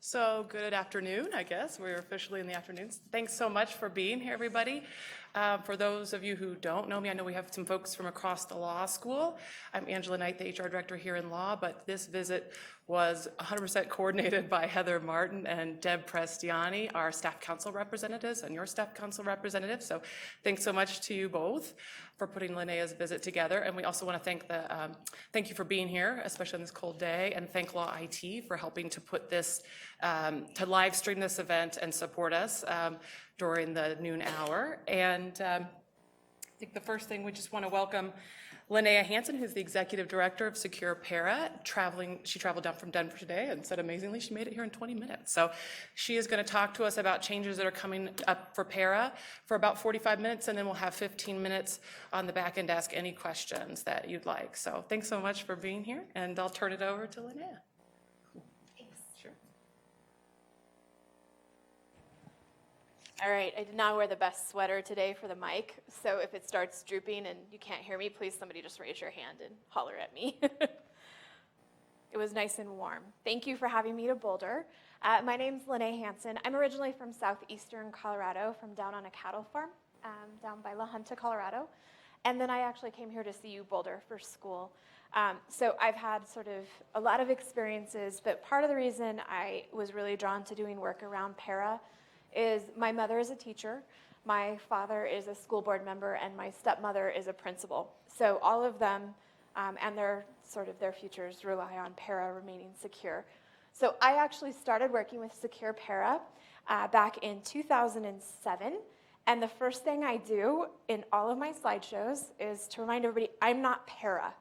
So good afternoon, I guess. We're officially in the afternoons. Thanks so much for being here, everybody. For those of you who don't know me, I know we have some folks from across the law school. I'm Angela Knight, the HR director here in law, but this visit was 100% coordinated by Heather Martin and Deb Prestiani, our staff council representatives and your staff council representatives. So thanks so much to you both for putting Linnea's visit together. And we also want to thank you for being here, especially on this cold day, and thank Law IT for helping to put this, to live stream this event and support us during the noon hour. And I think the first thing, we just want to welcome Linnea Hanson, who's the executive director of Secure Para, she traveled down from Denver today and said amazingly she made it here in 20 minutes. So she is going to talk to us about changes that are coming up for Para for about 45 minutes, and then we'll have 15 minutes on the back end to ask any questions that you'd like. So thanks so much for being here, and I'll turn it over to Linnea. All right, I did not wear the best sweater today for the mic, so if it starts drooping and you can't hear me, please somebody just raise your hand and holler at me. It was nice and warm. Thank you for having me to Boulder. My name's Linnea Hanson. I'm originally from southeastern Colorado, from down on a cattle farm, down by La Junta, Colorado. And then I actually came here to CU Boulder for school. So I've had sort of a lot of experiences, but part of the reason I was really drawn to doing work around Para is my mother is a teacher, my father is a school board member, and my stepmother is a principal. So all of them and their futures rely on Para remaining secure. So I actually started working with Secure Para back in 2007. And the first thing I do in all of my slideshows is to remind everybody, I'm not Para.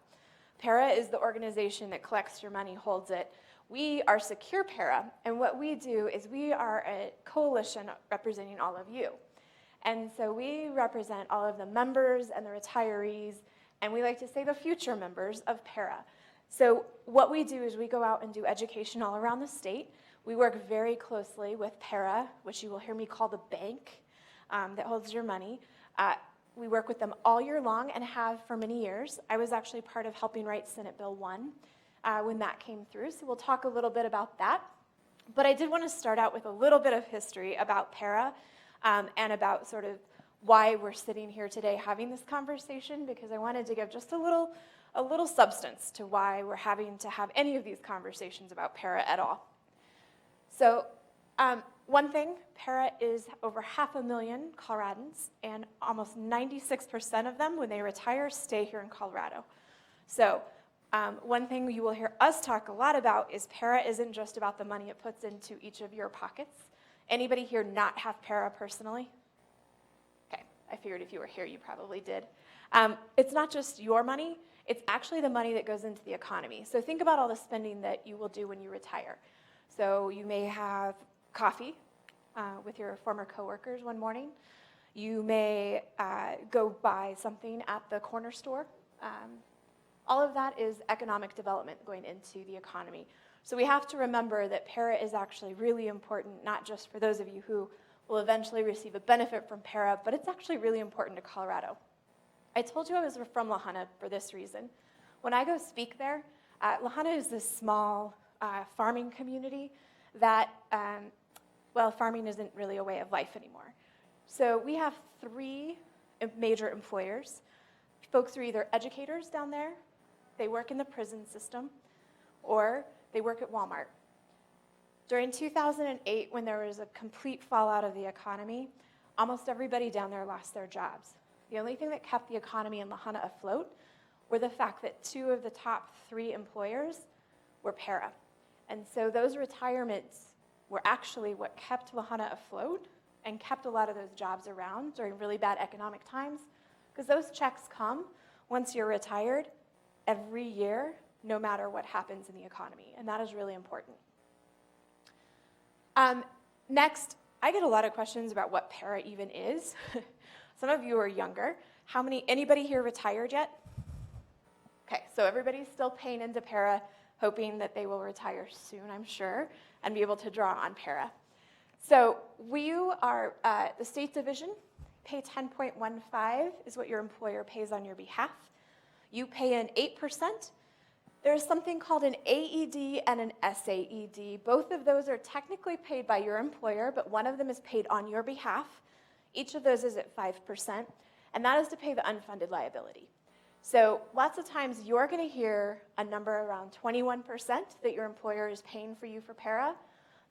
Para is the organization that collects your money, holds it. We are Secure Para, and what we do is we are a coalition representing all of you. And so we represent all of the members and the retirees, and we like to say the future members of Para. So what we do is we go out and do education all around the state. We work very closely with Para, which you will hear me call the bank that holds your money. We work with them all year long and have for many years. I was actually part of helping write Senate Bill 1. When that came through, so we'll talk a little bit about that. But I did want to start out with a little bit of history about Para and about sort of why we're sitting here today having this conversation, because I wanted to give just a little substance to why we're having to have any of these conversations about Para at all. So one thing, Para is over 500,000 Coloradans, and almost 96% of them, when they retire, stay here in Colorado. So one thing you will hear us talk a lot about is Para isn't just about the money it puts into each of your pockets. Anybody here not have Para personally? Okay, I figured if you were here, you probably did. It's not just your money, it's actually the money that goes into the economy. So think about all the spending that you will do when you retire. So you may have coffee with your former coworkers one morning. You may go buy something at the corner store. All of that is economic development going into the economy. So we have to remember that Para is actually really important, not just for those of you who will eventually receive a benefit from Para, but it's actually really important to Colorado. I told you I was from La Junta for this reason. When I go speak there, La Junta is this small farming community that, farming isn't really a way of life anymore. So we have 3 major employers. Folks are either educators down there, they work in the prison system, or they work at Walmart. During 2008, when there was a complete fallout of the economy, almost everybody down there lost their jobs. The only thing that kept the economy in La Junta afloat were the fact that 2 of the top 3 employers were Para. And so those retirements were actually what kept La Junta afloat and kept a lot of those jobs around during really bad economic times, because those checks come once you're retired every year, no matter what happens in the economy, and that is really important. Next, I get a lot of questions about what Para even is. Some of you are younger. Anybody here retired yet? Okay, so everybody's still paying into Para, hoping that they will retire soon, I'm sure, and be able to draw on Para. So we are, the state division, pay 10.15 is what your employer pays on your behalf. You pay in 8%, There's something called an AED and an SAED. Both of those are technically paid by your employer, but one of them is paid on your behalf. Each of those is at 5%, and that is to pay the unfunded liability. So lots of times you're going to hear a number around 21% that your employer is paying for you for para.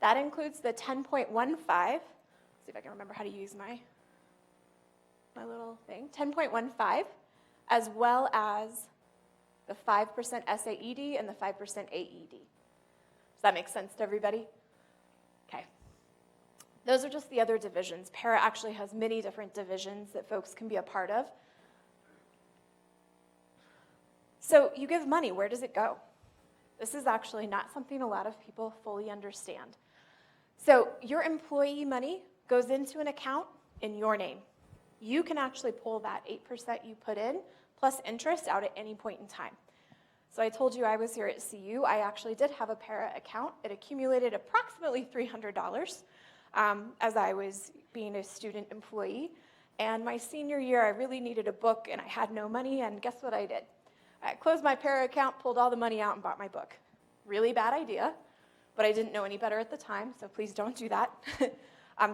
That includes the 10.15. See if I can remember how to use my little thing. 10.15, as well as the 5% SAED and the 5% AED. Does that make sense to everybody? Okay. Those are just the other divisions. Para actually has many different divisions that folks can be a part of. So you give money, where does it go? This is actually not something a lot of people fully understand. So your employee money goes into an account in your name. You can actually pull that 8% you put in plus interest out at any point in time. So I told you I was here at CU. I actually did have a para account. It accumulated approximately $300 as I was being a student employee. And my senior year, I really needed a book, and I had no money, and guess what I did? I closed my para account, pulled all the money out, and bought my book. Really bad idea, but I didn't know any better at the time, so please don't do that.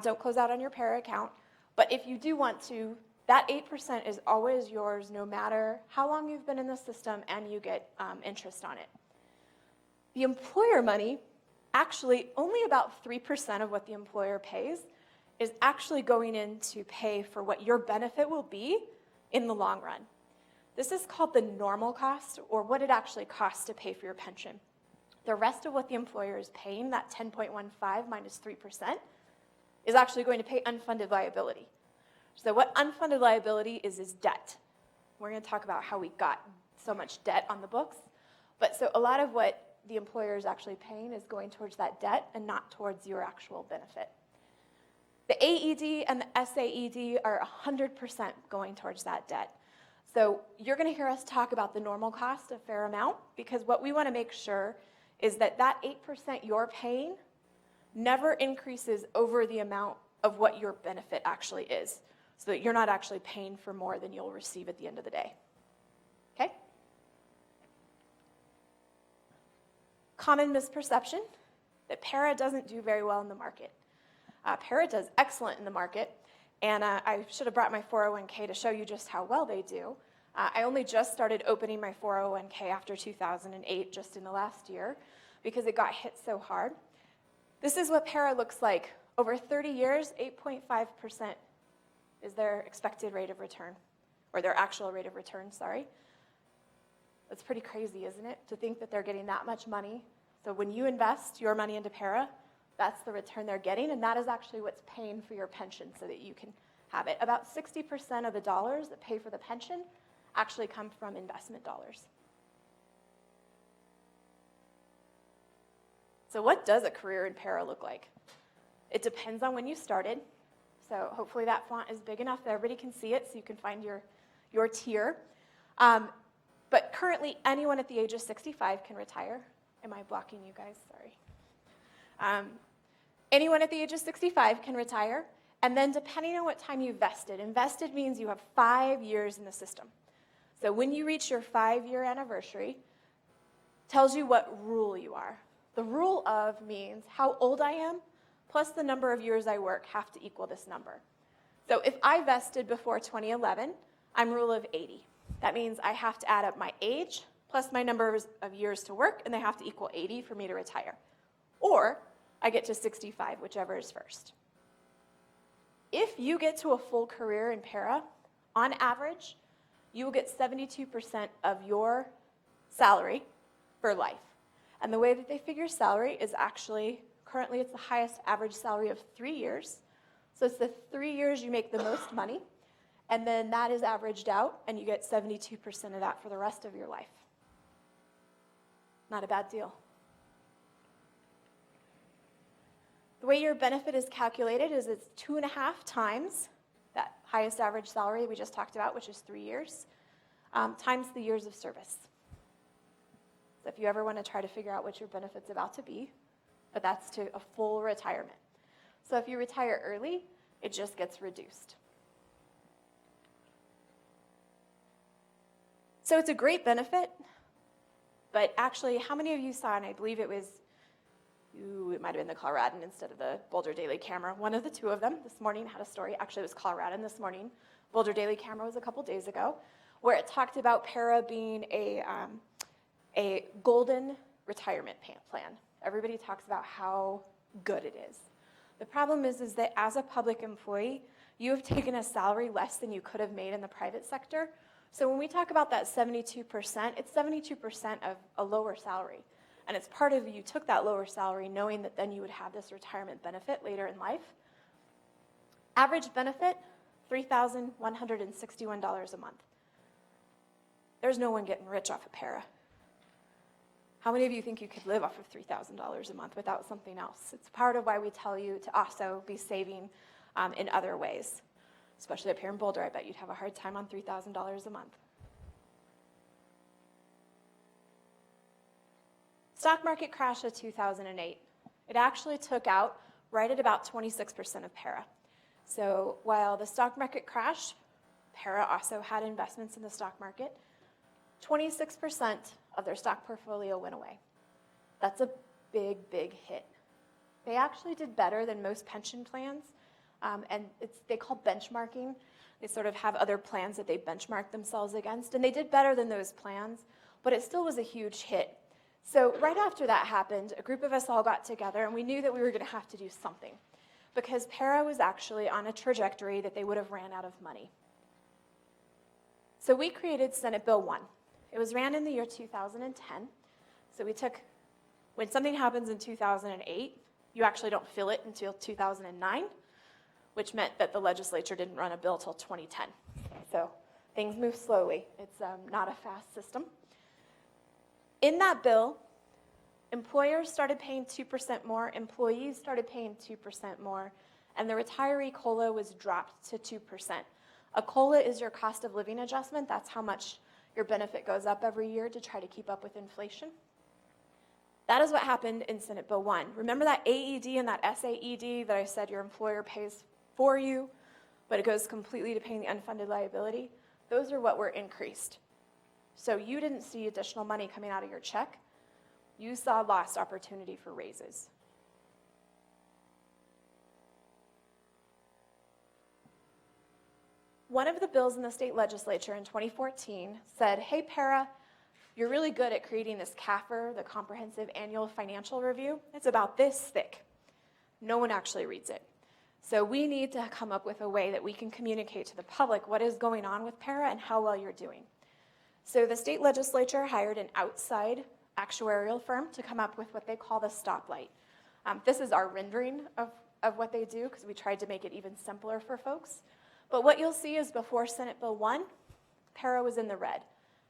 Don't close out on your para account. But if you do want to, that 8% is always yours no matter how long you've been in the system, and you get interest on it. The employer money, actually only about 3% of what the employer pays is actually going in to pay for what your benefit will be in the long run. This is called the normal cost, or what it actually costs to pay for your pension. The rest of what the employer is paying, that 10.15 minus 3%, is actually going to pay unfunded liability. So what unfunded liability is debt. We're going to talk about how we got so much debt on the books. But so a lot of what the employer is actually paying is going towards that debt and not towards your actual benefit. The AED and the SAED are 100% going towards that debt. So you're going to hear us talk about the normal cost a fair amount, because what we want to make sure is that that 8% you're paying never increases over the amount of what your benefit actually is, so that you're not actually paying for more than you'll receive at the end of the day. Okay? Common misperception that para doesn't do very well in the market. Para does excellent in the market, and I should have brought my 401k to show you just how well they do. I only just started opening my 401k after 2008, just in the last year, because it got hit so hard. This is what para looks like. Over 30 years, 8.5% is their expected rate of return, or their actual rate of return, sorry. That's pretty crazy, isn't it, to think that they're getting that much money? So when you invest your money into para, that's the return they're getting, and that is actually what's paying for your pension so that you can have it. About 60% of the dollars that pay for the pension actually come from investment dollars. So what does a career in para look like? It depends on when you started. So hopefully that font is big enough that everybody can see it so you can find your tier. But currently, anyone at the age of 65 can retire. Am I blocking you guys? Sorry. Anyone at the age of 65 can retire. And then depending on what time you vested, invested means you have 5 years in the system. So when you reach your 5-year anniversary, tells you what rule you are. The rule of means how old I am plus the number of years I work have to equal this number. So if I vested before 2011, I'm rule of 80. That means I have to add up my age plus my number of years to work, and they have to equal 80 for me to retire. Or I get to 65, whichever is first. If you get to a full career in para, on average, you will get 72% of your salary for life. And the way that they figure salary is actually, currently it's the highest average salary of 3 years. So it's the 3 years you make the most money, and then that is averaged out, and you get 72% of that for the rest of your life. Not a bad deal. The way your benefit is calculated is it's 2.5 times that highest average salary we just talked about, which is 3 years, times the years of service. So if you ever want to try to figure out what your benefit's about to be, but that's to a full retirement. So if you retire early, it just gets reduced. So it's a great benefit, But actually, how many of you saw, and I believe it was, it might have been the Coloradan instead of the Boulder Daily Camera. One of the two of them this morning had a story. Actually, it was Coloradan this morning. Boulder Daily Camera was a couple days ago, where it talked about Para being a golden retirement plan. Everybody talks about how good it is. The problem is that as a public employee, you have taken a salary less than you could have made in the private sector. So when we talk about that 72%, it's 72% of a lower salary. And it's part of you took that lower salary knowing that then you would have this retirement benefit later in life. Average benefit, $3,161 a month. There's no one getting rich off of Para. How many of you think you could live off of $3,000 a month without something else? It's part of why we tell you to also be saving in other ways. Especially up here in Boulder, I bet you'd have a hard time on $3,000 a month. Stock market crash of 2008. It actually took out right at about 26% of Para. So while the stock market crashed, Para also had investments in the stock market. 26% of their stock portfolio went away. That's a big, big hit. They actually did better than most pension plans, and they call benchmarking. They sort of have other plans that they benchmark themselves against, and they did better than those plans, but it still was a huge hit. So right after that happened, a group of us all got together, and we knew that we were going to have to do something because Para was actually on a trajectory that they would have ran out of money. So we created Senate Bill 1. It was ran in the year 2010. So we took, when something happens in 2008, you actually don't feel it until 2009, which meant that the legislature didn't run a bill till 2010. So things move slowly. It's not a fast system. In that bill, employers started paying 2% more, employees started paying 2% more, and the retiree COLA was dropped to 2%. A COLA is your cost of living adjustment. That's how much your benefit goes up every year to try to keep up with inflation. That is what happened in Senate Bill 1. Remember that AED and that SAED that I said your employer pays for you, but it goes completely to paying the unfunded liability? Those are what were increased. So you didn't see additional money coming out of your check. You saw lost opportunity for raises. One of the bills in the state legislature in 2014 said, hey, Para, you're really good at creating this CAFR, the Comprehensive Annual Financial Review. It's about this thick. No one actually reads it. So we need to come up with a way that we can communicate to the public what is going on with Para and how well you're doing. So the state legislature hired an outside actuarial firm to come up with what they call the stoplight. This is our rendering of what they do because we tried to make it even simpler for folks. But what you'll see is before Senate Bill 1, Para was in the red.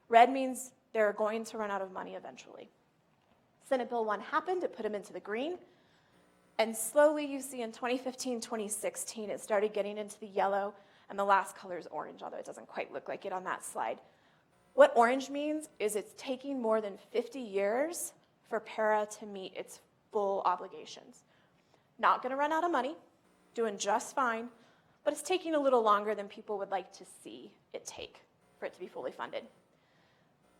Red means they're going to run out of money eventually. Senate Bill 1 happened, it put them into the green, and slowly you see in 2015, 2016, it started getting into the yellow, and the last color is orange, although it doesn't quite look like it on that slide. What orange means is it's taking more than 50 years for Para to meet its full obligations. Not gonna run out of money, doing just fine, but it's taking a little longer than people would like to see it take for it to be fully funded.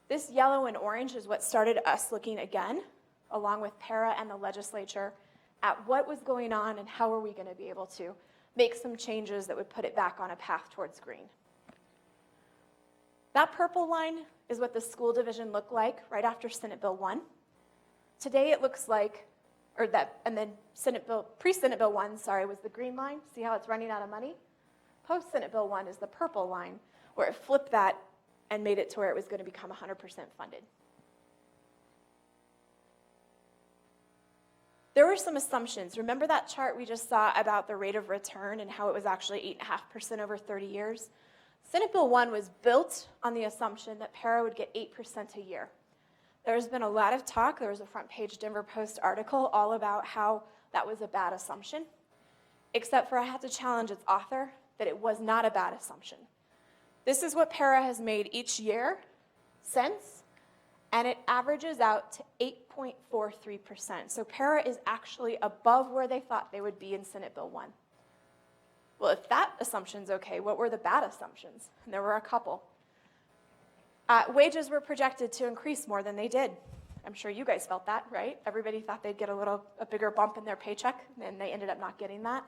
This yellow and orange is what started us looking again, along with Para and the legislature, at what was going on and how are we gonna be able to make some changes that would put it back on a path towards green. That purple line is what the school division looked like right after Senate Bill 1. Today it looks like, and then pre-Senate Bill 1, was the green line. See how it's running out of money? Post-Senate Bill 1 is the purple line, where it flipped that and made it to where it was going to become 100% funded. There were some assumptions. Remember that chart we just saw about the rate of return and how it was actually 8.5% over 30 years? Senate Bill 1 was built on the assumption that Para would get 8% a year. There's been a lot of talk. There was a front page Denver Post article all about how that was a bad assumption, except for I had to challenge its author that it was not a bad assumption. This is what Para has made each year since, and it averages out to 8.43%. So Para is actually above where they thought they would be in Senate Bill 1. Well, if that assumption's okay, what were the bad assumptions? And there were a couple. Wages were projected to increase more than they did. I'm sure you guys felt that, right? Everybody thought they'd get a bigger bump in their paycheck, and they ended up not getting that.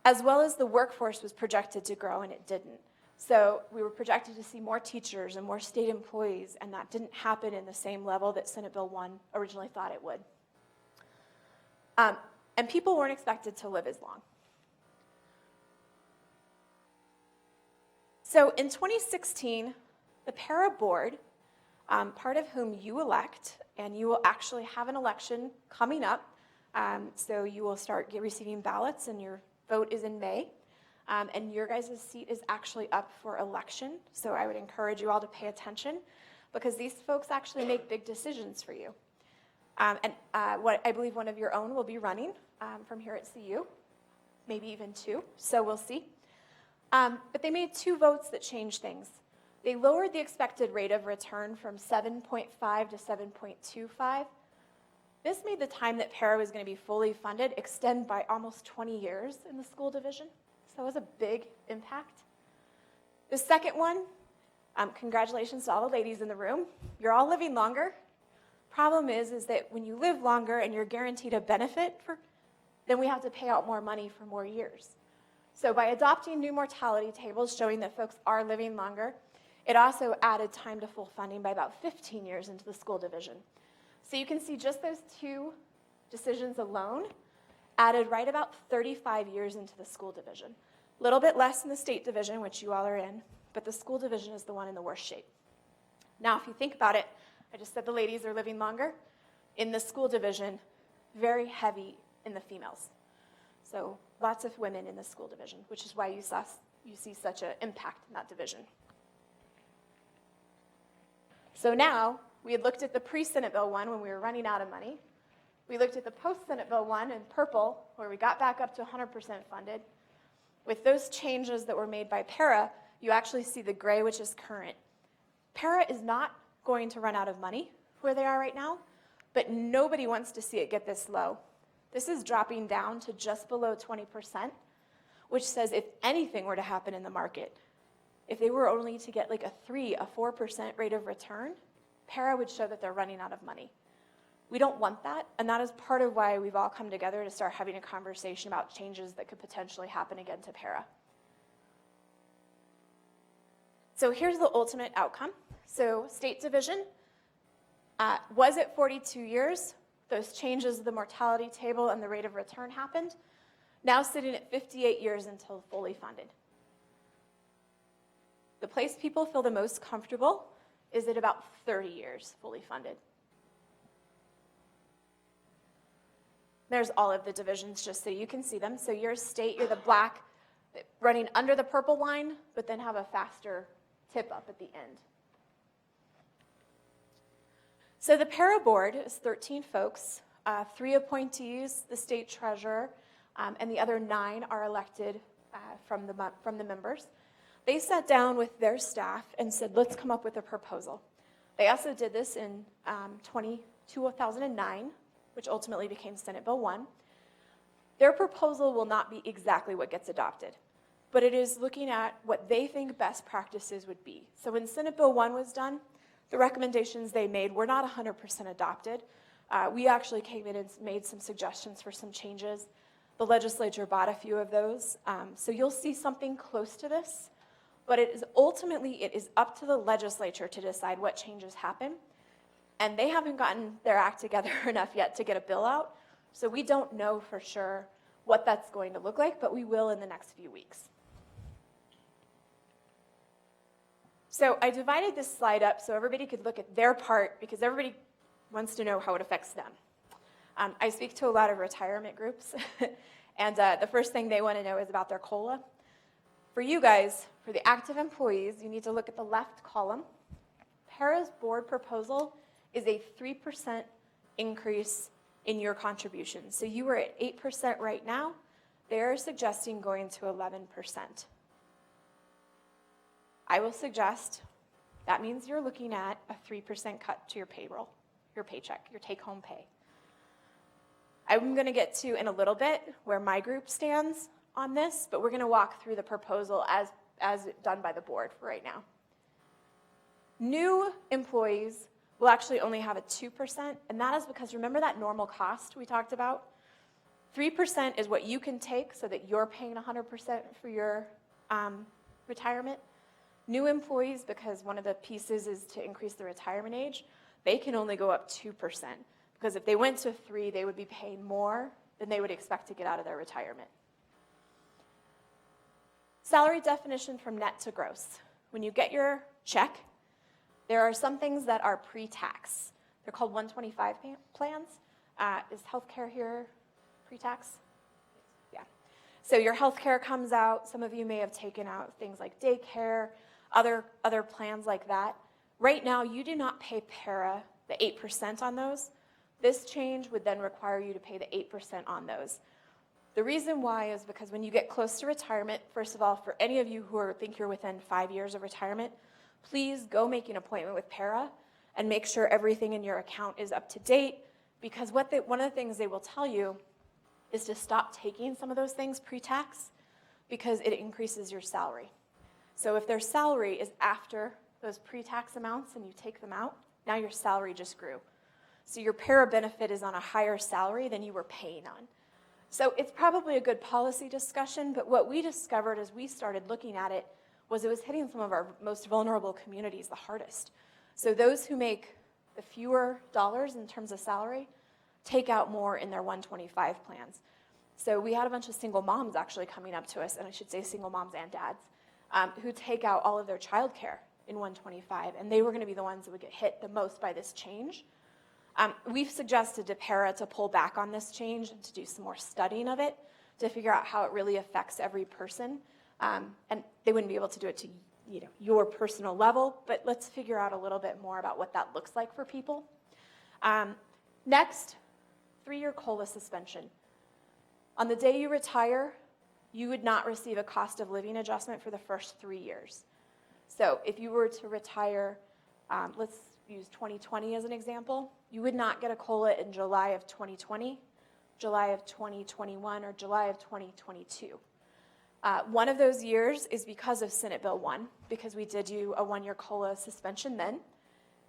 As well as the workforce was projected to grow, and it didn't. So we were projected to see more teachers and more state employees, and that didn't happen in the same level that Senate Bill 1 originally thought it would. And people weren't expected to live as long. So in 2016, the Para Board, part of whom you elect, and you will actually have an election coming up, so you will start receiving ballots, and your vote is in May, and your guys' seat is actually up for election, so I would encourage you all to pay attention, because these folks actually make big decisions for you. What I believe one of your own will be running from here at CU, maybe even two, so we'll see. But they made two votes that changed things. They lowered the expected rate of return from 7.5 to 7.25. This made the time that Para was going to be fully funded extend by almost 20 years in the school division. So that was a big impact. The second one, congratulations to all the ladies in the room. You're all living longer. Problem is that when you live longer and you're guaranteed a benefit, then we have to pay out more money for more years. So by adopting new mortality tables showing that folks are living longer, it also added time to full funding by about 15 years into the school division. So you can see just those two decisions alone added right about 35 years into the school division. A little bit less in the state division, which you all are in, but the school division is the one in the worst shape. Now, if you think about it, I just said the ladies are living longer. In the school division, very heavy in the females. So lots of women in the school division, which is why you see such an impact in that division. So now, we had looked at the pre-Senate Bill 1 when we were running out of money. We looked at the post-Senate Bill 1 in purple, where we got back up to 100% funded. With those changes that were made by Para, you actually see the gray, which is current. Para is not going to run out of money where they are right now, but nobody wants to see it get this low. This is dropping down to just below 20%, which says if anything were to happen in the market, if they were only to get like a 4% rate of return, Para would show that they're running out of money. We don't want that, and that is part of why we've all come together to start having a conversation about changes that could potentially happen again to Para. So here's the ultimate outcome. So state division was at 42 years. Those changes of the mortality table and the rate of return happened. Now sitting at 58 years until fully funded. The place people feel the most comfortable is at about 30 years fully funded. There's all of the divisions just so you can see them. So your state, you're the black, running under the purple line, but then have a faster tip up at the end. So the Para Board is 13 folks, 3 appointees, the state treasurer, and the other 9 are elected from the members. They sat down with their staff and said, let's come up with a proposal. They also did this in 2009, which ultimately became Senate Bill 1. Their proposal will not be exactly what gets adopted, but it is looking at what they think best practices would be. So when Senate Bill 1 was done, the recommendations they made were not 100% adopted. We actually came in and made some suggestions for some changes. The legislature bought a few of those. So you'll see something close to this, but it is up to the legislature to decide what changes happen. And they haven't gotten their act together enough yet to get a bill out. So we don't know for sure what that's going to look like, but we will in the next few weeks. So I divided this slide up so everybody could look at their part because everybody wants to know how it affects them. I speak to a lot of retirement groups, and the first thing they want to know is about their COLA. For you guys, for the active employees, you need to look at the left column. Para's board proposal is a 3% increase in your contribution. So you are at 8% right now. They're suggesting going to 11%. I will suggest that means you're looking at a 3% cut to your payroll, your paycheck, your take-home pay. I'm going to get to in a little bit where my group stands on this, but we're going to walk through the proposal as done by the board for right now. New employees will actually only have a 2%, and that is because remember that normal cost we talked about? 3% is what you can take so that you're paying 100% for your retirement. New employees, because one of the pieces is to increase the retirement age, they can only go up 2%, because if they went to 3, they would be paying more than they would expect to get out of their retirement. Salary definition from net to gross. When you get your check, there are some things that are pre-tax. They're called 125 plans. Is healthcare here pre-tax? Yeah. So your healthcare comes out. Some of you may have taken out things like daycare, other plans like that. Right now, you do not pay para the 8% on those. This change would then require you to pay the 8% on those. The reason why is because when you get close to retirement, first of all, for any of you who think you're within 5 years of retirement, please go make an appointment with para and make sure everything in your account is up to date, because one of the things they will tell you is to stop taking some of those things pre-tax because it increases your salary. So if their salary is after those pre-tax amounts and you take them out, now your salary just grew. So your para benefit is on a higher salary than you were paying on. So it's probably a good policy discussion, but what we discovered as we started looking at it was it was hitting some of our most vulnerable communities the hardest. So those who make the fewer dollars in terms of salary take out more in their 125 plans. So we had a bunch of single moms actually coming up to us, and I should say single moms and dads, who take out all of their childcare in 125, and they were going to be the ones that would get hit the most by this change. We've suggested to para to pull back on this change and to do some more studying of it to figure out how it really affects every person. And they wouldn't be able to do it to your personal level, but let's figure out a little bit more about what that looks like for people. Next, 3-year COLA suspension. On the day you retire, you would not receive a cost of living adjustment for the first 3 years. So if you were to retire, let's use 2020 as an example, you would not get a COLA in July of 2020, July of 2021, or July of 2022. One of those years is because of Senate Bill 1, because we did do a 1-year COLA suspension then.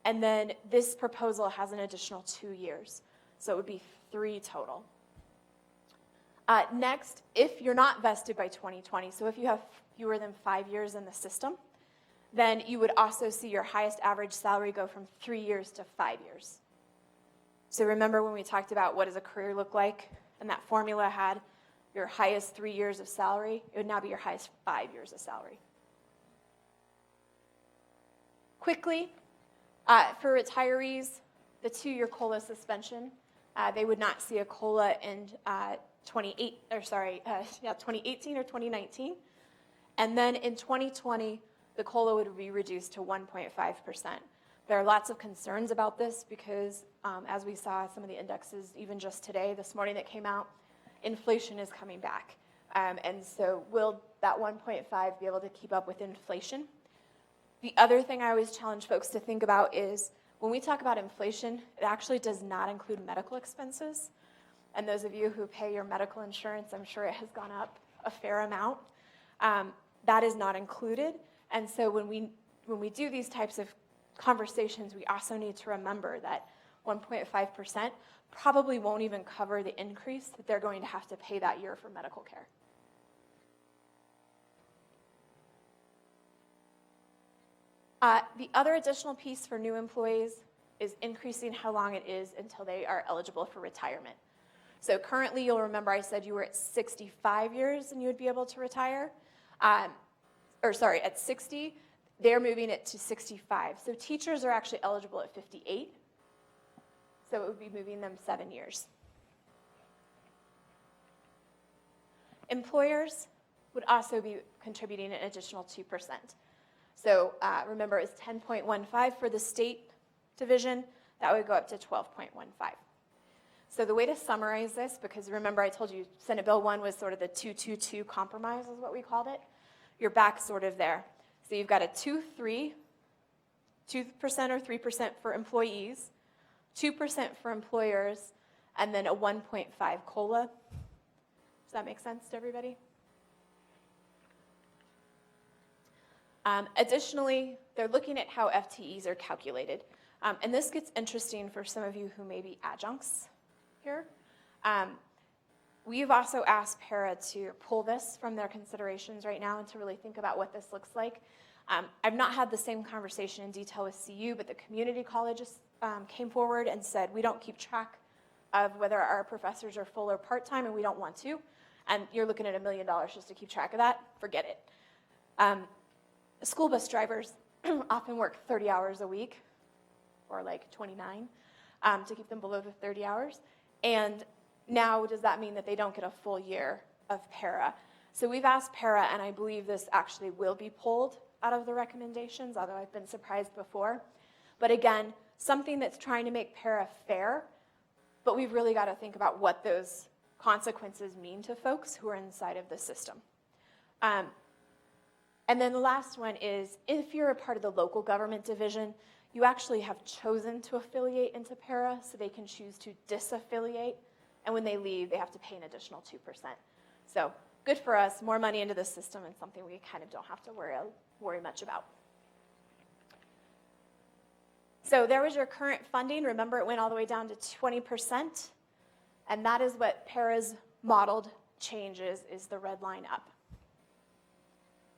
And then this proposal has an additional 2 years. So it would be 3 total. Next, if you're not vested by 2020, so if you have fewer than 5 years in the system, then you would also see your highest average salary go from 3 years to 5 years. So remember when we talked about what does a career look like, and that formula had your highest 3 years of salary, it would now be your highest 5 years of salary. Quickly, for retirees, the 2-year COLA suspension, they would not see a COLA in 2018 or 2019. And then in 2020, the COLA would be reduced to 1.5%. There are lots of concerns about this because, as we saw some of the indexes, even just today, this morning that came out, inflation is coming back. And so will that 1.5 be able to keep up with inflation? The other thing I always challenge folks to think about is when we talk about inflation, it actually does not include medical expenses. And those of you who pay your medical insurance, I'm sure it has gone up a fair amount. That is not included. And so when we do these types of conversations, we also need to remember that 1.5% probably won't even cover the increase that they're going to have to pay that year for medical care. The other additional piece for new employees is increasing how long it is until they are eligible for retirement. So currently, you'll remember I said you were at 65 years and you would be able to retire. At 60, they're moving it to 65. So teachers are actually eligible at 58. So it would be moving them 7 years. Employers would also be contributing an additional 2%. So remember, it's 10.15 for the state division. That would go up to 12.15. So the way to summarize this, because remember I told you Senate Bill 1 was sort of the 2-2-2 compromise is what we called it. You're back sort of there. So you've got a 2% or 3% for employees, 2% for employers, and then a 1.5 COLA. Does that make sense to everybody? Additionally, they're looking at how FTEs are calculated. And this gets interesting for some of you who may be adjuncts here. We've also asked para to pull this from their considerations right now and to really think about what this looks like. I've not had the same conversation in detail with CU, but the community colleges came forward and said, we don't keep track of whether our professors are full or part-time, and we don't want to. And you're looking at $1 million just to keep track of that. Forget it. School bus drivers often work 30 hours a week, or like 29, to keep them below the 30 hours. And now, does that mean that they don't get a full year of para? So we've asked para, and I believe this actually will be pulled out of the recommendations, although I've been surprised before. But again, something that's trying to make para fair, but we've really got to think about what those consequences mean to folks who are inside of the system. And then the last one is, if you're a part of the local government division, you actually have chosen to affiliate into para, so they can choose to disaffiliate. And when they leave, they have to pay an additional 2%. So good for us, more money into the system, and something we kind of don't have to worry much about. So there was your current funding. Remember, it went all the way down to 20%. And that is what para's modeled changes, is the red line up.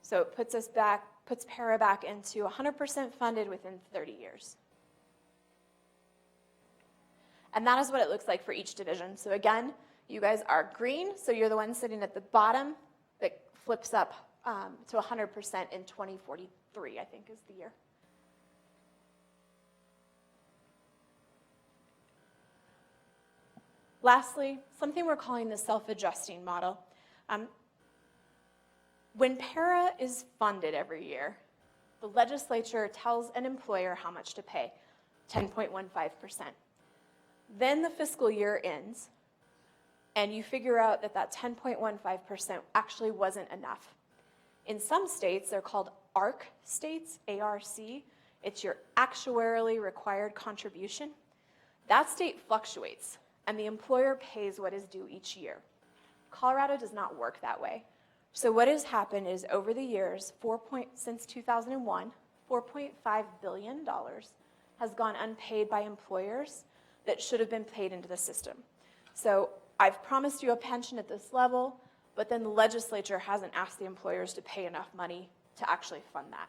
So it puts para back into 100% funded within 30 years. And that is what it looks like for each division. So again, you guys are green, so you're the one sitting at the bottom that flips up to 100% in 2043, I think is the year. Lastly, something we're calling the self-adjusting model. When para is funded every year, the legislature tells an employer how much to pay, 10.15%. Then the fiscal year ends, and you figure out that that 10.15% actually wasn't enough. In some states, they're called ARC states, A-R-C. It's your actuarially required contribution. That state fluctuates, and the employer pays what is due each year. Colorado does not work that way. So what has happened is, over the years, since 2001, $4.5 billion has gone unpaid by employers that should have been paid into the system. So I've promised you a pension at this level, but then the legislature hasn't asked the employers to pay enough money to actually fund that.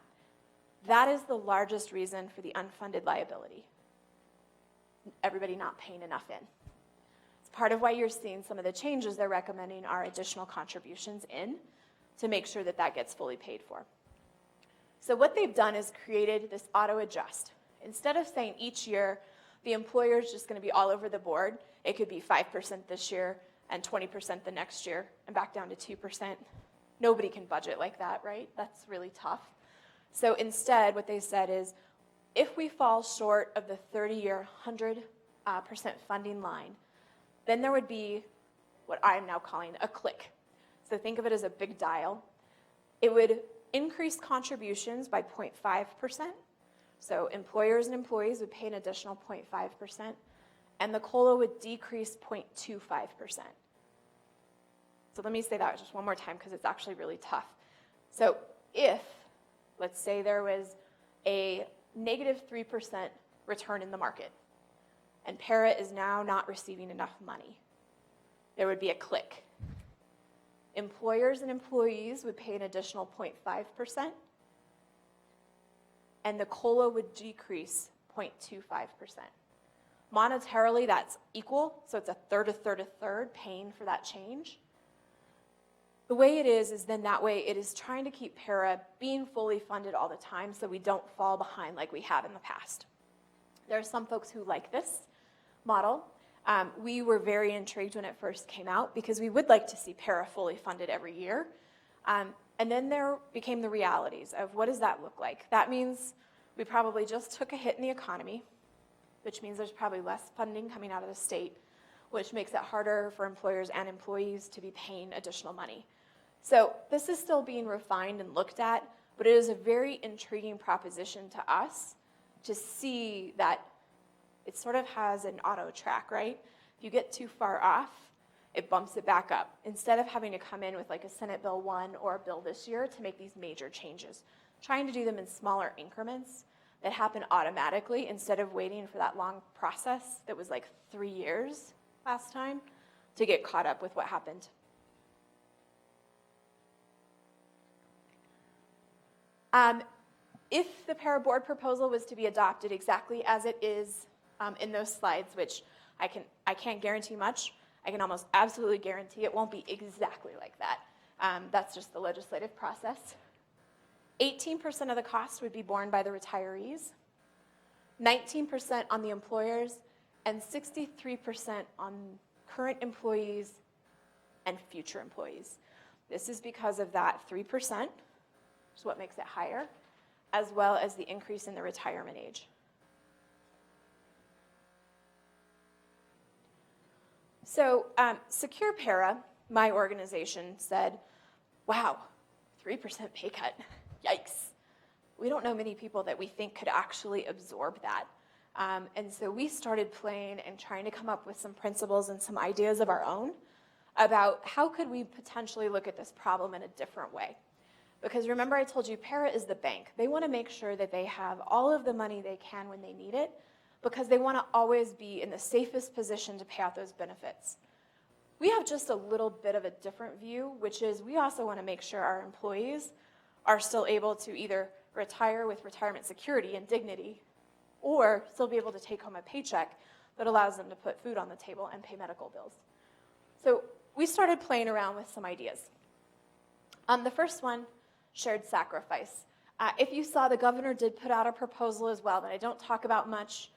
That is the largest reason for the unfunded liability. Everybody not paying enough in. It's part of why you're seeing some of the changes they're recommending are additional contributions in to make sure that that gets fully paid for. So what they've done is created this auto adjust. Instead of saying each year, the employer is just going to be all over the board. It could be 5% this year and 20% the next year and back down to 2%. Nobody can budget like that, right? That's really tough. So instead, what they said is, if we fall short of the 30-year 100% funding line, then there would be what I'm now calling a click. So think of it as a big dial. It would increase contributions by 0.5%. So employers and employees would pay an additional 0.5%, and the COLA would decrease 0.25%. So let me say that just one more time, because it's actually really tough. So if, let's say there was a negative 3% return in the market, and para is now not receiving enough money, there would be a click. Employers and employees would pay an additional 0.5%, and the COLA would decrease 0.25%. Monetarily, that's equal, so it's a third, a third, a third paying for that change. The way it is then that way it is trying to keep para being fully funded all the time so we don't fall behind like we have in the past. There are some folks who like this model. We were very intrigued when it first came out because we would like to see para fully funded every year. And then there became the realities of what does that look like? That means we probably just took a hit in the economy, which means there's probably less funding coming out of the state, which makes it harder for employers and employees to be paying additional money. So this is still being refined and looked at, but it is a very intriguing proposition to us to see that it sort of has an auto track, right? If you get too far off, it bumps it back up, instead of having to come in with like a Senate Bill 1 or a bill this year to make these major changes. Trying to do them in smaller increments that happen automatically instead of waiting for that long process that was like 3 years last time to get caught up with what happened. If the para board proposal was to be adopted exactly as it is in those slides, which I can't guarantee much, I can almost absolutely guarantee it won't be exactly like that. That's just the legislative process. 18% of the cost would be borne by the retirees, 19% on the employers, and 63% on current employees and future employees. This is because of that 3%, which is what makes it higher, as well as the increase in the retirement age. So Secure Para, my organization, said, wow, 3% pay cut, yikes. We don't know many people that we think could actually absorb that. And so we started playing and trying to come up with some principles and some ideas of our own about how could we potentially look at this problem in a different way. Because remember I told you, Para is the bank. They want to make sure that they have all of the money they can when they need it, because they want to always be in the safest position to pay out those benefits. We have just a little bit of a different view, which is we also want to make sure our employees are still able to either retire with retirement security and dignity, or still be able to take home a paycheck that allows them to put food on the table and pay medical bills. So we started playing around with some ideas. The first one, shared sacrifice. If you saw, the governor did put out a proposal as well that I don't talk about much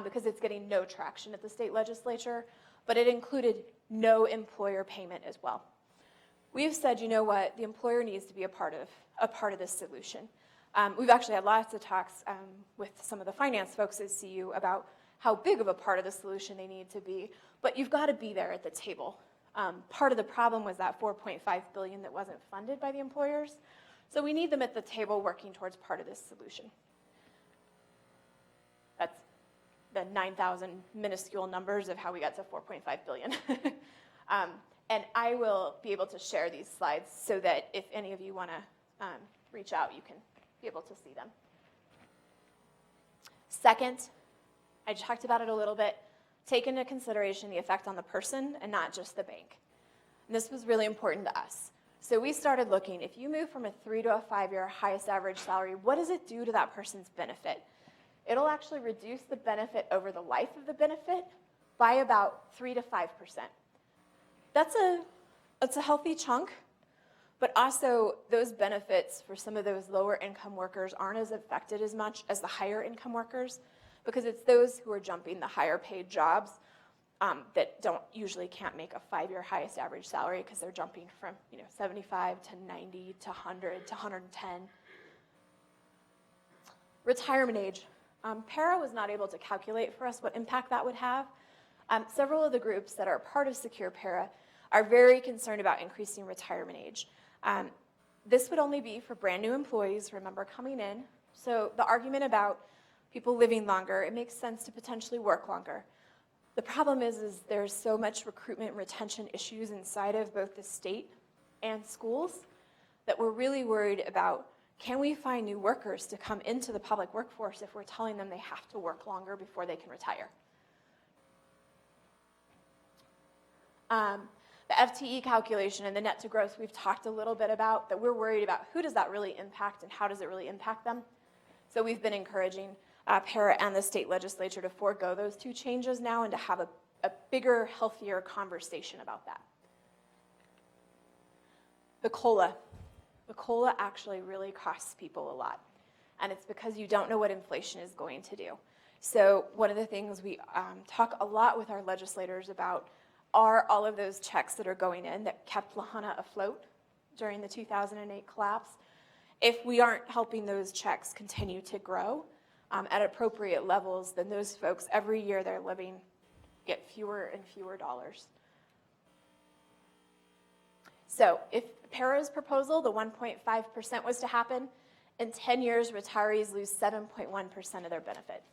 because it's getting no traction at the state legislature, but it included no employer payment as well. We've said, you know what, the employer needs to be a part of this solution. We've actually had lots of talks with some of the finance folks at CU about how big of a part of the solution they need to be, but you've got to be there at the table. Part of the problem was that $4.5 billion that wasn't funded by the employers, so we need them at the table working towards part of this solution. That's the 9,000 minuscule numbers of how we got to $4.5 billion. And I will be able to share these slides so that if any of you want to reach out, you can be able to see them. Second, I talked about it a little bit, take into consideration the effect on the person and not just the bank. And this was really important to us. So we started looking, if you move from a 3 to a 5-year highest average salary, what does it do to that person's benefit? It'll actually reduce the benefit over the life of the benefit by about 3 to 5%. That's a healthy chunk, but also those benefits for some of those lower income workers aren't as affected as much as the higher income workers, because it's those who are jumping the higher paid jobs that can't make a 5-year highest average salary because they're jumping from 75 to 90 to 100 to 110. Retirement age. Para was not able to calculate for us what impact that would have. Several of the groups that are part of Secure Para are very concerned about increasing retirement age. This would only be for brand new employees, remember, coming in. So the argument about people living longer, it makes sense to potentially work longer. The problem is there's so much recruitment and retention issues inside of both the state and schools that we're really worried about, can we find new workers to come into the public workforce if we're telling them they have to work longer before they can retire? The FTE calculation and the net to gross we've talked a little bit about, that we're worried about who does that really impact and how does it really impact them. So we've been encouraging Para and the state legislature to forego those two changes now and to have a bigger, healthier conversation about that. The COLA. The COLA actually really costs people a lot, and it's because you don't know what inflation is going to do. So one of the things we talk a lot with our legislators about are all of those checks that are going in that kept Lahana afloat during the 2008 collapse. If we aren't helping those checks continue to grow at appropriate levels, then those folks, every year they're living, get fewer and fewer dollars. So if Para's proposal, the 1.5% was to happen, in 10 years, retirees lose 7.1% of their benefit.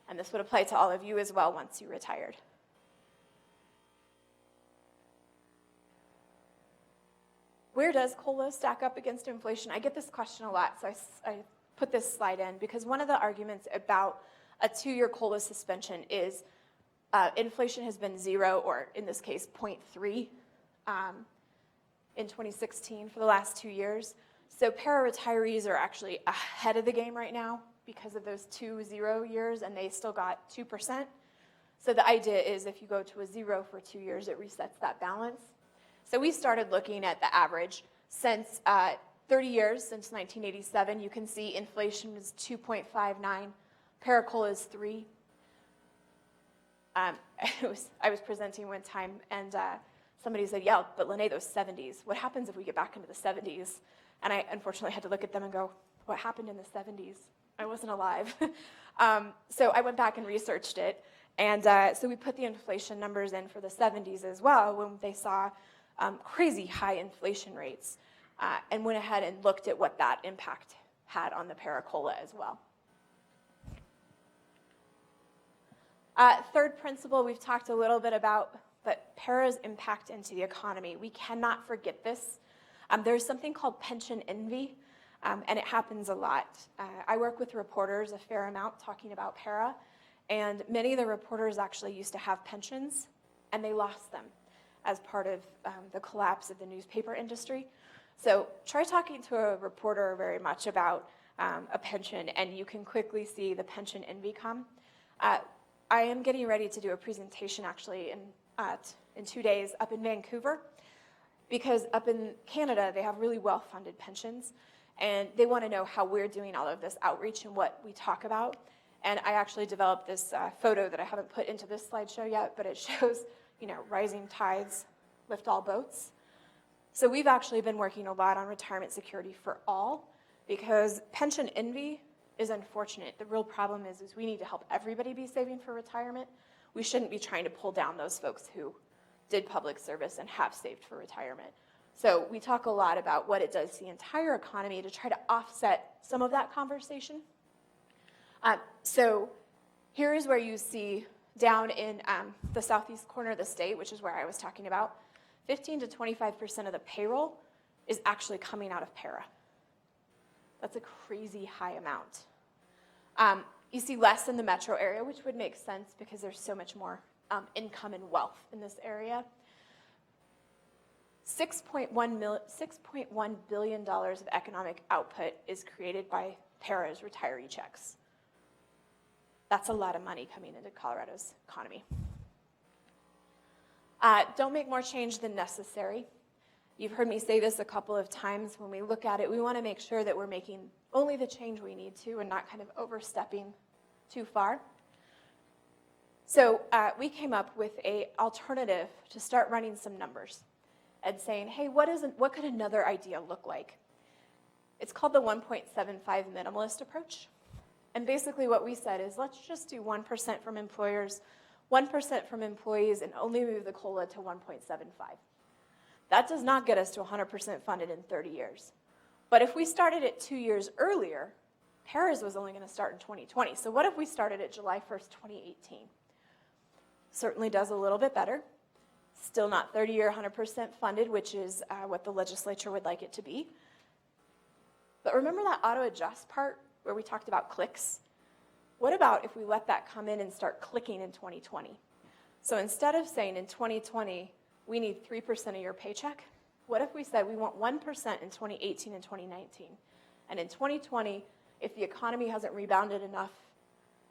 And this would apply to all of you as well once you retired. Where does COLA stack up against inflation? I get this question a lot, so I put this slide in because one of the arguments about a 2-year COLA suspension is inflation has been 0, or in this case, 0.3 in 2016 for the last 2 years. So para-retirees are actually ahead of the game right now because of those 2 0 years, and they still got 2%. So the idea is if you go to a 0 for 2 years, it resets that balance. So we started looking at the average since 30 years, since 1987. You can see inflation is 2.59, para-COLA is 3. I was presenting one time, and somebody said, yeah, but Lene, those 70s, what happens if we get back into the 70s? And I unfortunately had to look at them and go, what happened in the 70s? I wasn't alive. So I went back and researched it. And so we put the inflation numbers in for the 70s as well when they saw crazy high inflation rates, and went ahead and looked at what that impact had on the para-COLA as well. Third principle we've talked a little bit about, but para's impact into the economy. We cannot forget this. There's something called pension envy, and it happens a lot. I work with reporters a fair amount talking about para, and many of the reporters actually used to have pensions, and they lost them as part of the collapse of the newspaper industry. So try talking to a reporter very much about a pension, and you can quickly see the pension envy come. I am getting ready to do a presentation actually in 2 days up in Vancouver, because up in Canada they have really well-funded pensions, and they want to know how we're doing all of this outreach and what we talk about. And I actually developed this photo that I haven't put into this slideshow yet, but it shows, rising tides lift all boats. So we've actually been working a lot on retirement security for all, because pension envy is unfortunate. The real problem is we need to help everybody be saving for retirement. We shouldn't be trying to pull down those folks who did public service and have saved for retirement. So we talk a lot about what it does to the entire economy to try to offset some of that conversation. So here is where you see down in the southeast corner of the state, which is where I was talking about, 15 to 25% of the payroll is actually coming out of para. That's a crazy high amount. You see less in the metro area, which would make sense because there's so much more income and wealth in this area. $6.1 billion of economic output is created by para's retiree checks. That's a lot of money coming into Colorado's economy. Don't make more change than necessary. You've heard me say this a couple of times. When we look at it, we want to make sure that we're making only the change we need to and not kind of overstepping too far. So we came up with an alternative to start running some numbers and saying, hey, what could another idea look like? It's called the 1.75 minimalist approach. And basically what we said is, let's just do 1% from employers, 1% from employees, and only move the COLA to 1.75. That does not get us to 100% funded in 30 years. But if we started it 2 years earlier, PARAS was only going to start in 2020. So what if we started at July 1st, 2018? Certainly does a little bit better. Still not 30-year 100% funded, which is what the legislature would like it to be. But remember that auto-adjust part where we talked about clicks? What about if we let that come in and start clicking in 2020? So instead of saying in 2020, we need 3% of your paycheck, what if we said we want 1% in 2018 and 2019? And in 2020, if the economy hasn't rebounded enough,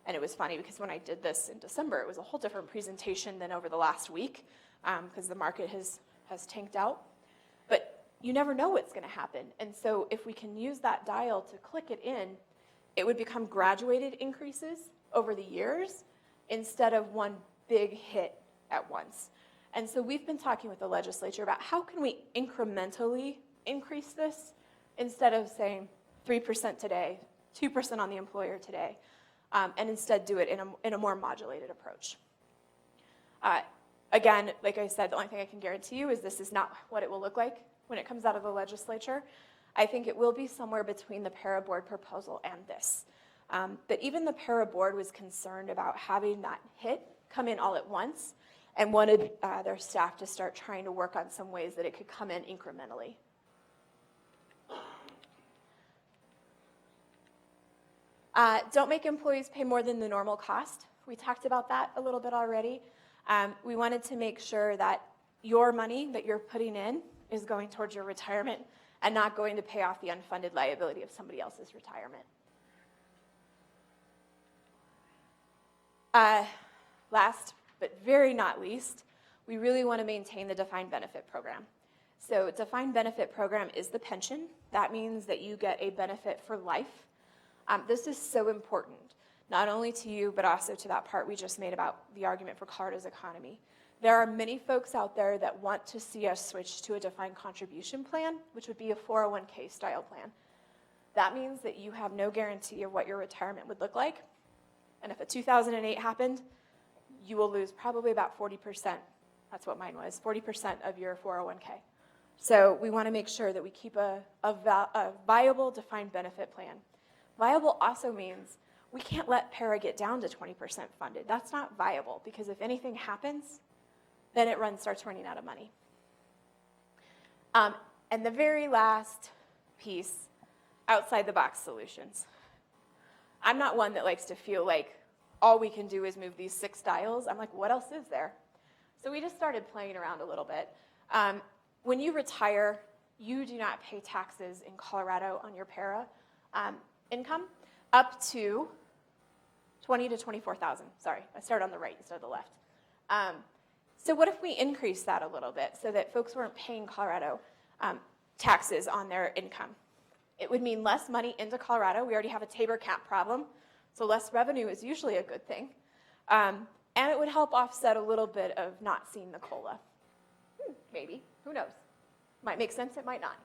and it was funny because when I did this in December, it was a whole different presentation than over the last week because the market has tanked out. But you never know what's going to happen. And so if we can use that dial to click it in, it would become graduated increases over the years instead of one big hit at once. And so we've been talking with the legislature about how can we incrementally increase this instead of saying 3% today, 2% on the employer today, and instead do it in a more modulated approach. Again, like I said, the only thing I can guarantee you is this is not what it will look like when it comes out of the legislature. I think it will be somewhere between the PARA board proposal and this. But even the PARA board was concerned about having that hit come in all at once and wanted their staff to start trying to work on some ways that it could come in incrementally. Don't make employees pay more than the normal cost. We talked about that a little bit already. We wanted to make sure that your money that you're putting in is going towards your retirement and not going to pay off the unfunded liability of somebody else's retirement. Last, but very not least, we really want to maintain the defined benefit program. So defined benefit program is the pension. That means that you get a benefit for life. This is so important, not only to you, but also to that part we just made about the argument for Colorado's economy. There are many folks out there that want to see us switch to a defined contribution plan, which would be a 401k style plan. That means that you have no guarantee of what your retirement would look like. And if a 2008 happened, you will lose probably about 40%. That's what mine was, 40% of your 401k. So we want to make sure that we keep a viable defined benefit plan. Viable also means we can't let para get down to 20% funded. That's not viable, because if anything happens, then it starts running out of money. And the very last piece, outside the box solutions. I'm not one that likes to feel like all we can do is move these 6 dials. I'm like, what else is there? So we just started playing around a little bit. When you retire, you do not pay taxes in Colorado on your para income up to $20,000 to $24,000. Sorry, I started on the right instead of the left. So what if we increase that a little bit so that folks weren't paying Colorado taxes on their income? It would mean less money into Colorado. We already have a Tabor cap problem, so less revenue is usually a good thing. And it would help offset a little bit of not seeing the COLA. Maybe, who knows? Might make sense, it might not.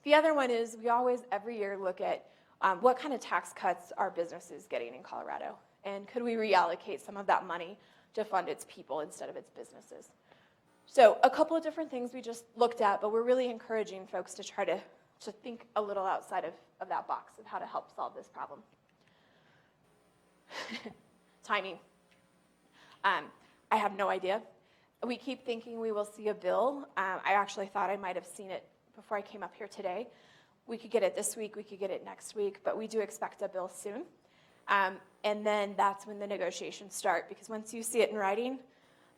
The other one is we always, every year, look at what kind of tax cuts are businesses getting in Colorado? And could we reallocate some of that money to fund its people instead of its businesses? So a couple of different things we just looked at, but we're really encouraging folks to try to think a little outside of that box of how to help solve this problem. Timing. I have no idea. We keep thinking we will see a bill. I actually thought I might have seen it before I came up here today. We could get it this week, we could get it next week, but we do expect a bill soon. And then that's when the negotiations start, because once you see it in writing,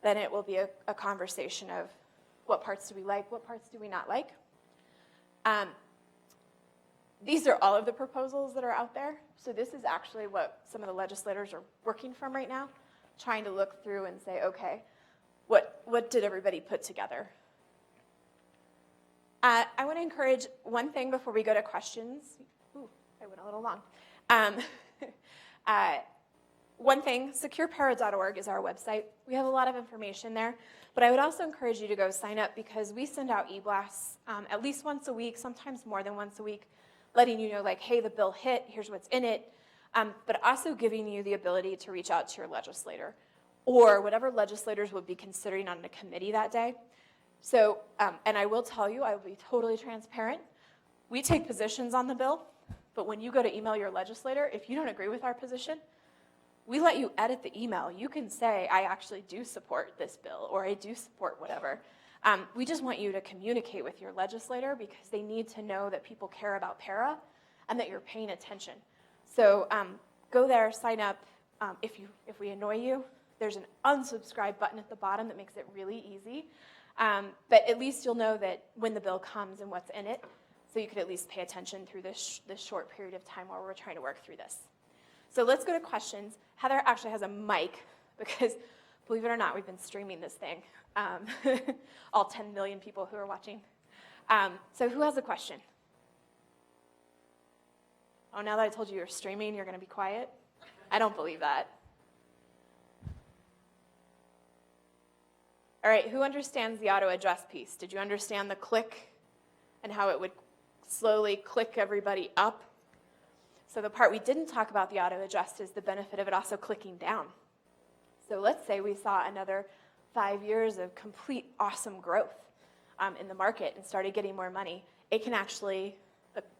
then it will be a conversation of what parts do we like, what parts do we not like. These are all of the proposals that are out there. So this is actually what some of the legislators are working from right now, trying to look through and say, okay, what did everybody put together? I want to encourage one thing before we go to questions. Ooh, I went a little long. One thing, securepara.org is our website. We have a lot of information there, but I would also encourage you to go sign up, because we send out e-blasts at least once a week, sometimes more than once a week, letting you know, like, hey, the bill hit, here's what's in it, but also giving you the ability to reach out to your legislator or whatever legislators would be considering on a committee that day. So, and I will tell you, I will be totally transparent. We take positions on the bill, but when you go to email your legislator, if you don't agree with our position, we let you edit the email. You can say, I actually do support this bill, or I do support whatever. We just want you to communicate with your legislator, because they need to know that people care about para and that you're paying attention. So go there, sign up. If we annoy you, there's an unsubscribe button at the bottom that makes it really easy. But at least you'll know that when the bill comes and what's in it, so you could at least pay attention through this short period of time while we're trying to work through this. So let's go to questions. Heather actually has a mic, because believe it or not, we've been streaming this thing. All 10 million people who are watching. So who has a question? Oh, now that I told you you're streaming, you're going to be quiet? I don't believe that. All right, who understands the auto adjust piece? Did you understand the click and how it would slowly click everybody up? So the part we didn't talk about the auto adjust is the benefit of it also clicking down. So let's say we saw another 5 years of complete awesome growth in the market and started getting more money. It can actually,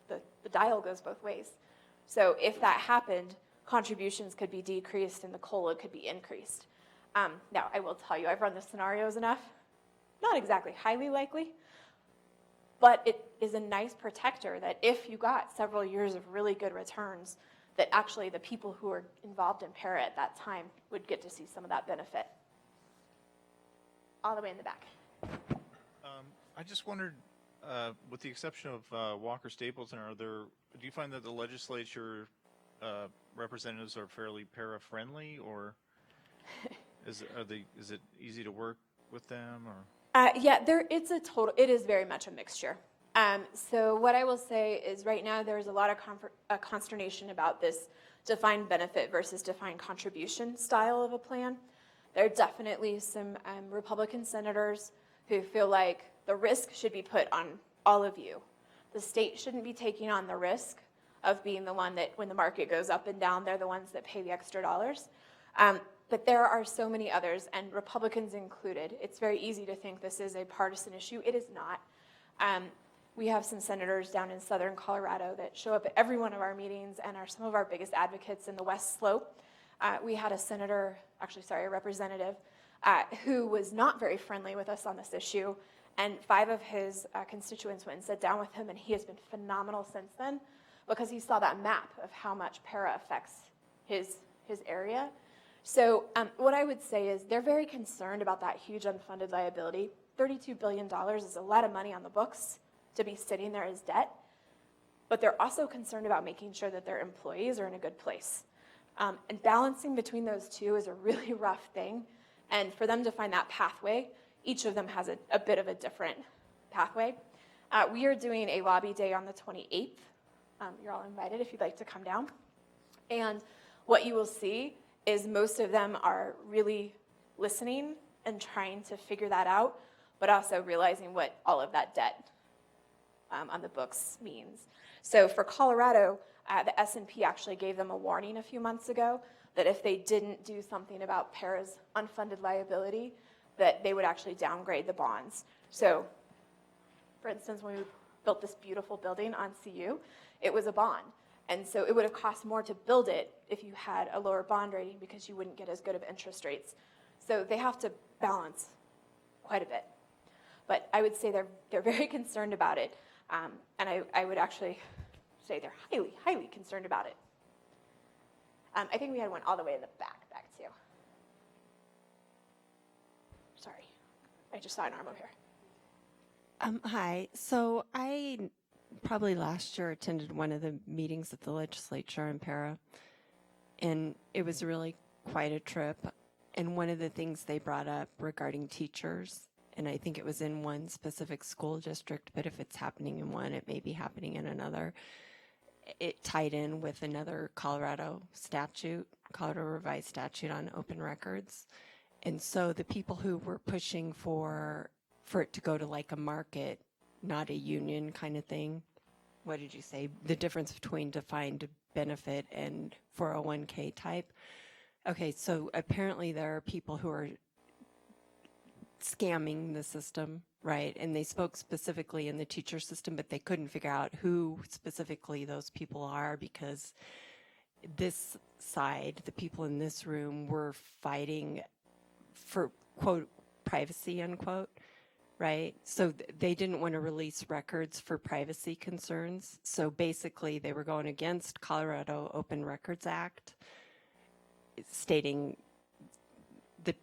the dial goes both ways. So if that happened, contributions could be decreased and the COLA could be increased. Now, I will tell you, I've run the scenarios enough. Not exactly highly likely, but it is a nice protector that if you got several years of really good returns, that actually the people who were involved in para at that time would get to see some of that benefit. All the way in the back. I just wondered, with the exception of Walker Stapleton, do you find that the legislature representatives are fairly para-friendly, or is it easy to work with them, or? Yeah, it is very much a mixture. So what I will say is right now there's a lot of consternation about this defined benefit versus defined contribution style of a plan. There are definitely some Republican senators who feel like the risk should be put on all of you. The state shouldn't be taking on the risk of being the one that when the market goes up and down, they're the ones that pay the extra dollars. But there are so many others, and Republicans included. It's very easy to think this is a partisan issue. It is not. We have some senators down in southern Colorado that show up at every one of our meetings and are some of our biggest advocates in the West Slope. We had a representative who was not very friendly with us on this issue, and 5 of his constituents went and sat down with him, and he has been phenomenal since then because he saw that map of how much para affects his area. So what I would say is they're very concerned about that huge unfunded liability. $32 billion is a lot of money on the books to be sitting there as debt, but they're also concerned about making sure that their employees are in a good place. And balancing between those two is a really rough thing. And for them to find that pathway, each of them has a bit of a different pathway. We are doing a lobby day on the 28th. You're all invited if you'd like to come down. And what you will see is most of them are really listening and trying to figure that out, but also realizing what all of that debt on the books means. So for Colorado, the S&P actually gave them a warning a few months ago that if they didn't do something about para's unfunded liability, that they would actually downgrade the bonds. So, for instance, when we built this beautiful building on CU, it was a bond. And so it would have cost more to build it if you had a lower bond rating because you wouldn't get as good of interest rates. So they have to balance quite a bit. But I would say they're very concerned about it. And I would actually say they're highly, highly concerned about it. I think we had one all the way in the back too. Sorry, I just saw an arm over here. Hi. So I probably last year attended one of the meetings at the legislature in Para, and it was really quite a trip. And one of the things they brought up regarding teachers, and I think it was in one specific school district, but if it's happening in one, it may be happening in another. It tied in with another Colorado revised statute on open records. And so the people who were pushing for it to go to like a market, not a union kind of thing, what did you say? The difference between defined benefit and 401k type. Okay, so apparently there are people who are scamming the system, right? And they spoke specifically in the teacher system, but they couldn't figure out who specifically those people are because this side, the people in this room, were fighting for, quote, privacy, unquote, right? So they didn't want to release records for privacy concerns. So basically they were going against Colorado Open Records Act, stating that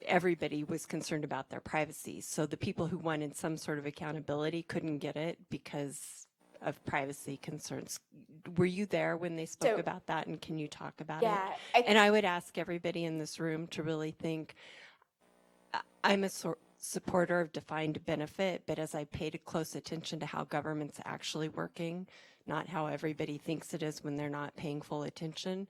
everybody was concerned about their privacy. So the people who wanted some sort of accountability couldn't get it because of privacy concerns. Were you there when they spoke about that, and can you talk about it? And I would ask everybody in this room to really think, I'm a supporter of defined benefit, but as I paid close attention to how government's actually working, not how everybody thinks it is when they're not paying full attention,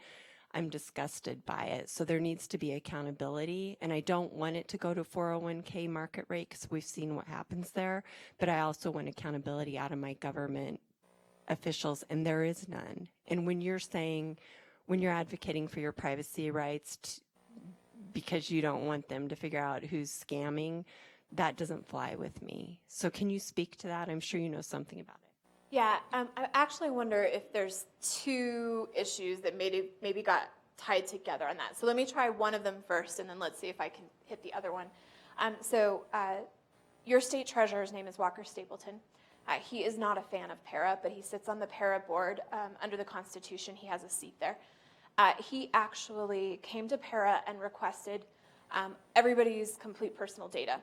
I'm disgusted by it. So there needs to be accountability, and I don't want it to go to 401k market rate because we've seen what happens there, but I also want accountability out of my government officials, and there is none. And when you're advocating for your privacy rights because you don't want them to figure out who's scamming, that doesn't fly with me. So can you speak to that? I'm sure you know something about it. Yeah, I actually wonder if there's two issues that maybe got tied together on that. So let me try one of them first, and then let's see if I can hit the other one. Your state treasurer's name is Walker Stapleton. He is not a fan of para, but he sits on the para board. Under the Constitution, he has a seat there. He actually came to para and requested everybody's complete personal data,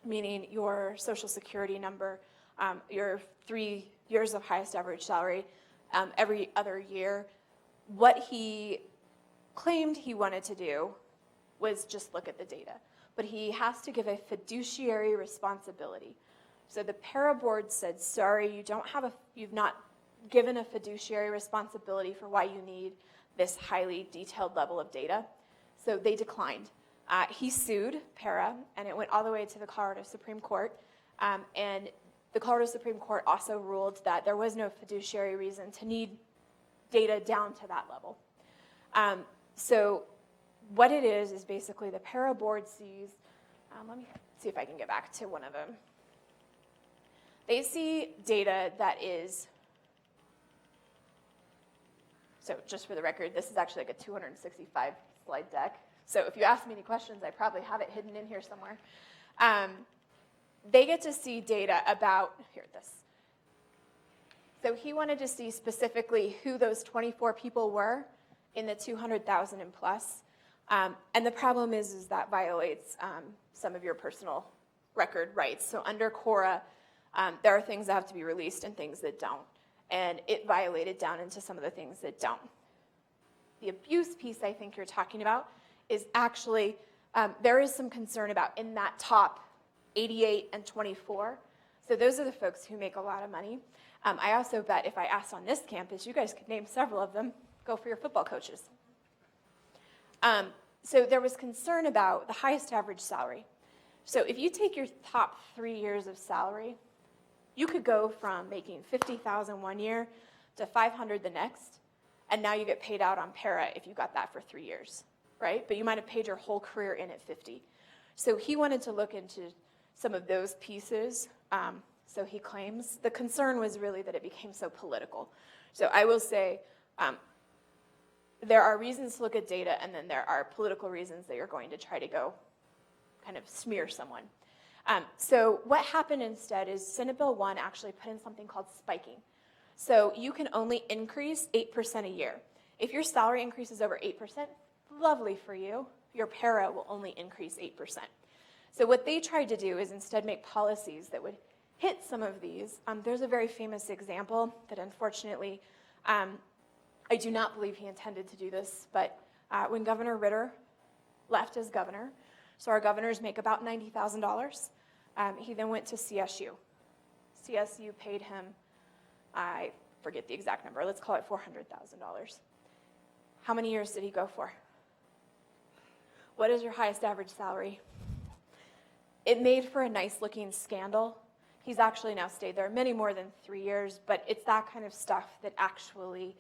meaning your social security number, your 3 years of highest average salary, every other year. What he claimed he wanted to do was just look at the data, but he has to give a fiduciary responsibility. So the para board said, sorry, you've not given a fiduciary responsibility for why you need this highly detailed level of data. So they declined. He sued para, and it went all the way to the Colorado Supreme Court. And the Colorado Supreme Court also ruled that there was no fiduciary reason to need data down to that level. So what it is basically the para board sees, let me see if I can get back to one of them. They see data that is, so just for the record, this is actually like a 265 slide deck. So if you ask me any questions, I probably have it hidden in here somewhere. They get to see data about, here, this. So he wanted to see specifically who those 24 people were in the 200,000 and plus. And the problem is that violates some of your personal record rights. So under CORA, there are things that have to be released and things that don't. And it violated down into some of the things that don't. The abuse piece I think you're talking about is actually, there is some concern about in that top 88 and 24. So those are the folks who make a lot of money. I also bet if I asked on this campus, you guys could name several of them. Go for your football coaches. So there was concern about the highest average salary. So if you take your top 3 years of salary, you could go from making $50,000 one year to $500 the next, and now you get paid out on para if you got that for 3 years, right? But you might have paid your whole career in at 50. So he wanted to look into some of those pieces. So he claims the concern was really that it became so political. So I will say there are reasons to look at data, and then there are political reasons that you're going to try to go kind of smear someone. So what happened instead is Senate Bill 1 actually put in something called spiking. So you can only increase 8% a year. If your salary increases over 8%, lovely for you. Your para will only increase 8%. So what they tried to do is instead make policies that would hit some of these. There's a very famous example that unfortunately, I do not believe he intended to do this, but when Governor Ritter left as governor, so our governors make about $90,000. He then went to CSU. CSU paid him, I forget the exact number, let's call it $400,000. How many years did he go for? What is your highest average salary? It made for a nice looking scandal. He's actually now stayed there many more than 3 years, but it's that kind of stuff that actually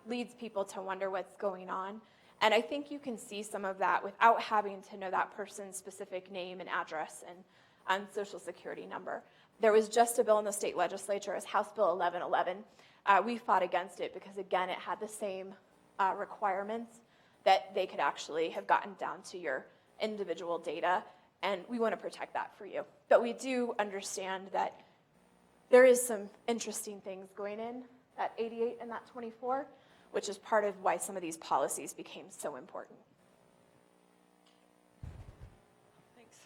leads people to wonder what's going on. And I think you can see some of that without having to know that person's specific name and address and social security number. There was just a bill in the state legislature, as House Bill 1111. We fought against it because, again, it had the same requirements that they could actually have gotten down to your individual data, and we want to protect that for you. But we do understand that there is some interesting things going in at 88 and that 24, which is part of why some of these policies became so important. Thanks.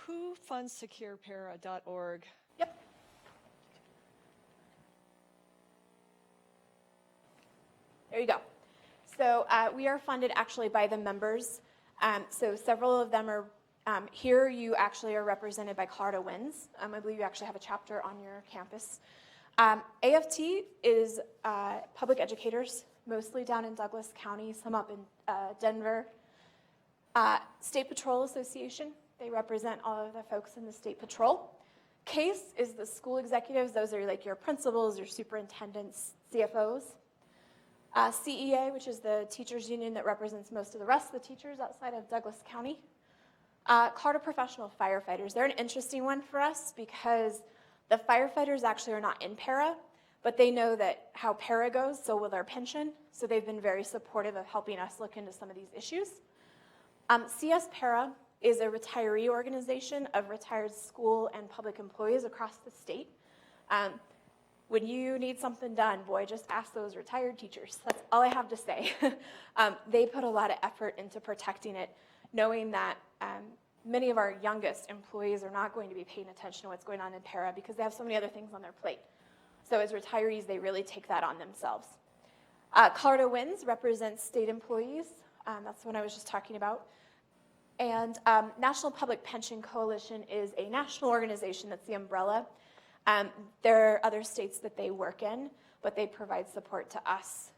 Who funds SecurePara.org? Yep. There you go. So we are funded actually by the members. So several of them are here. You actually are represented by Colorado Wins. I believe you actually have a chapter on your campus. AFT is public educators, mostly down in Douglas County, some up in Denver. State Patrol Association, they represent all of the folks in the State Patrol. CASE is the school executives. Those are like your principals, your superintendents, CFOs. CEA, which is the teachers union that represents most of the rest of the teachers outside of Douglas County. Colorado Professional Firefighters, they're an interesting one for us because the firefighters actually are not in para, but they know that how para goes, so will their pension. So they've been very supportive of helping us look into some of these issues. CS Para is a retiree organization of retired school and public employees across the state. When you need something done, boy, just ask those retired teachers. That's all I have to say. They put a lot of effort into protecting it, knowing that many of our youngest employees are not going to be paying attention to what's going on in para because they have so many other things on their plate. So as retirees, they really take that on themselves. Colorado Wins represents state employees. That's what I was just talking about. And National Public Pension Coalition is a national organization that's the umbrella. There are other states that they work in, but they provide support to us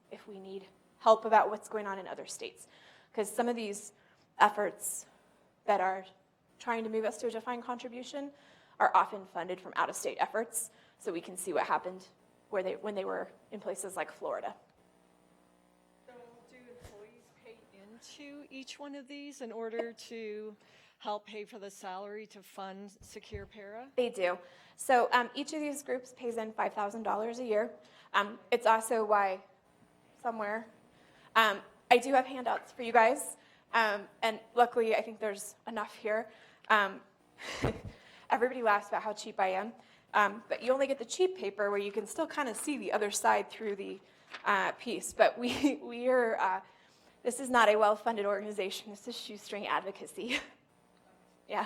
if we need help about what's going on in other states. Because some of these efforts that are trying to move us to a defined contribution are often funded from out-of-state efforts, so we can see what happened when they were in places like Florida. So do employees pay into each one of these in order to help pay for the salary to fund Secure Para? They do. So each of these groups pays in $5,000 a year. It's also why somewhere I do have handouts for you guys, and luckily I think there's enough here. Everybody laughs about how cheap I am, but you only get the cheap paper where you can still kind of see the other side through the piece. But we are, this is not a well-funded organization. This is shoestring advocacy. Yeah.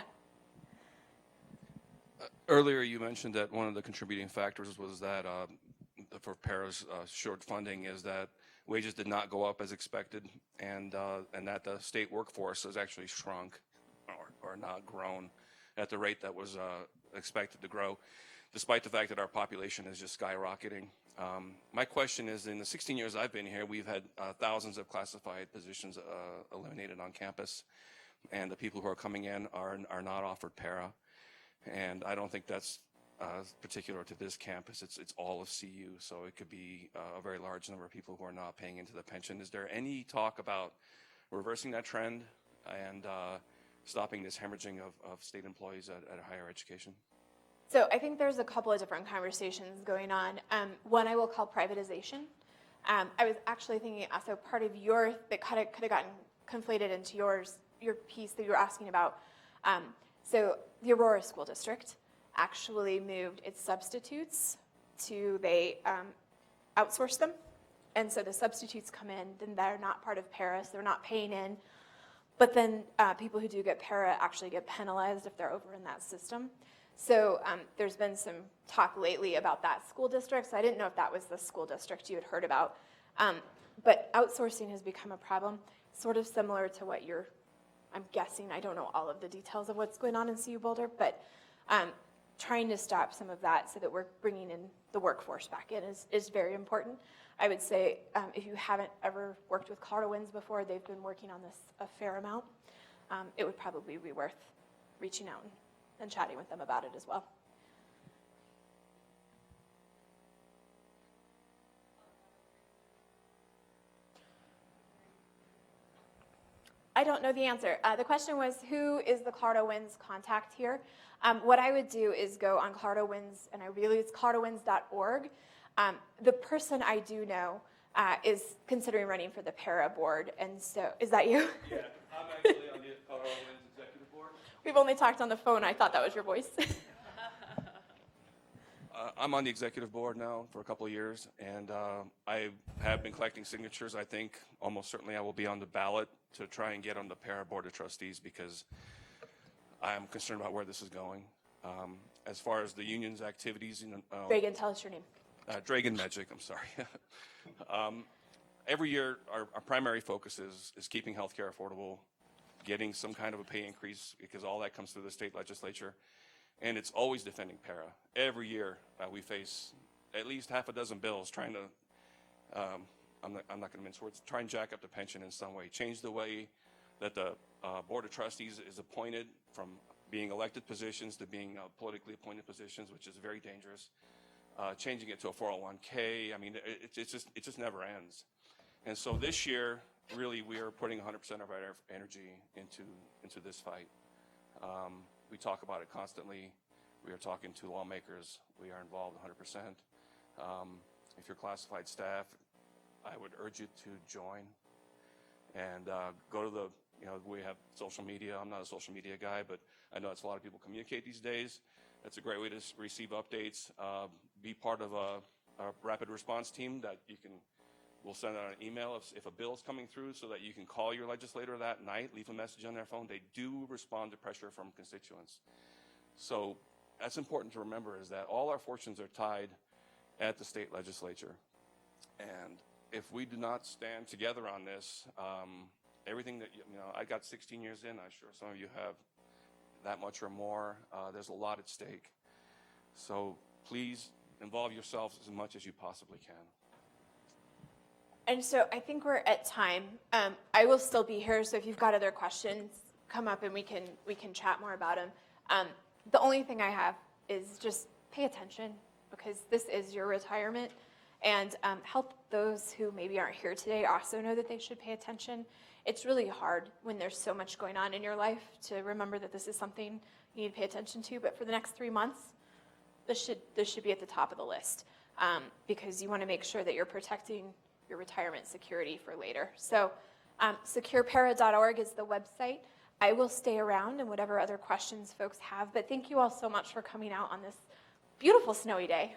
Earlier, you mentioned that one of the contributing factors was that for Para's short funding is that wages did not go up as expected, and that the state workforce has actually shrunk or not grown at the rate that was expected to grow, despite the fact that our population is just skyrocketing. My question is, in the 16 years I've been here, we've had thousands of classified positions eliminated on campus, and the people who are coming in are not offered para. And I don't think that's particular to this campus. It's all of CU, so it could be a very large number of people who are not paying into the pension. Is there any talk about reversing that trend and stopping this hemorrhaging of state employees at higher education? So I think there's a couple of different conversations going on. One I will call privatization. I was actually thinking also part of that could have gotten conflated into your piece that you were asking about. So the Aurora School District actually moved its substitutes they outsourced them. And so the substitutes come in, then they're not part of Paris, they're not paying in. But then people who do get para actually get penalized if they're over in that system. So there's been some talk lately about that school district. So I didn't know if that was the school district you had heard about. But outsourcing has become a problem, sort of similar to what I'm guessing, I don't know all of the details of what's going on in CU Boulder, but trying to stop some of that so that we're bringing in the workforce back in is very important. I would say if you haven't ever worked with Colorado Winds before, they've been working on this a fair amount. It would probably be worth reaching out and chatting with them about it as well. I don't know the answer. The question was, who is the Colorado Winds contact here? What I would do is go on Colorado Winds, and I believe it's coloradowinds.org. The person I do know is considering running for the para board, and so, is that you? Yeah, I'm actually on the Colorado Winds Executive Board. We've only talked on the phone. I thought that was your voice. I'm on the executive board now for a couple of years, and I have been collecting signatures. I think almost certainly I will be on the ballot to try and get on the para board of trustees because I'm concerned about where this is going. As far as the union's activities, Reagan, tell us your name. Dragon Magic, I'm sorry. Every year, our primary focus is keeping healthcare affordable, getting some kind of a pay increase because all that comes through the state legislature. And it's always defending para. Every year we face at least half a dozen bills trying to, I'm not going to mince words, try and jack up the pension in some way, change the way that the Board of Trustees is appointed from being elected positions to being politically appointed positions, which is very dangerous. Changing it to a 401k, I mean, it just never ends. And so this year, really, we are putting 100% of our energy into this fight. We talk about it constantly. We are talking to lawmakers. We are involved 100%. If you're classified staff, I would urge you to join and go to we have social media. I'm not a social media guy, but I know that's a lot of people communicate these days. It's a great way to receive updates, be part of a rapid response team that we'll send out an email if a bill is coming through so that you can call your legislator that night, leave a message on their phone. They do respond to pressure from constituents. So that's important to remember, is that all our fortunes are tied at the state legislature. And if we do not stand together on this, everything that, I got 16 years in, I'm sure some of you have that much or more. There's a lot at stake. So please involve yourselves as much as you possibly can. And so I think we're at time. I will still be here, so if you've got other questions, come up and we can chat more about them. The only thing I have is just pay attention, because this is your retirement, and help those who maybe aren't here today also know that they should pay attention. It's really hard when there's so much going on in your life to remember that this is something you need to pay attention to, but for the next 3 months, this should be at the top of the list, because you want to make sure that you're protecting your retirement security for later. So securepara.org is the website. I will stay around and whatever other questions folks have, but thank you all so much for coming out on this beautiful snowy day.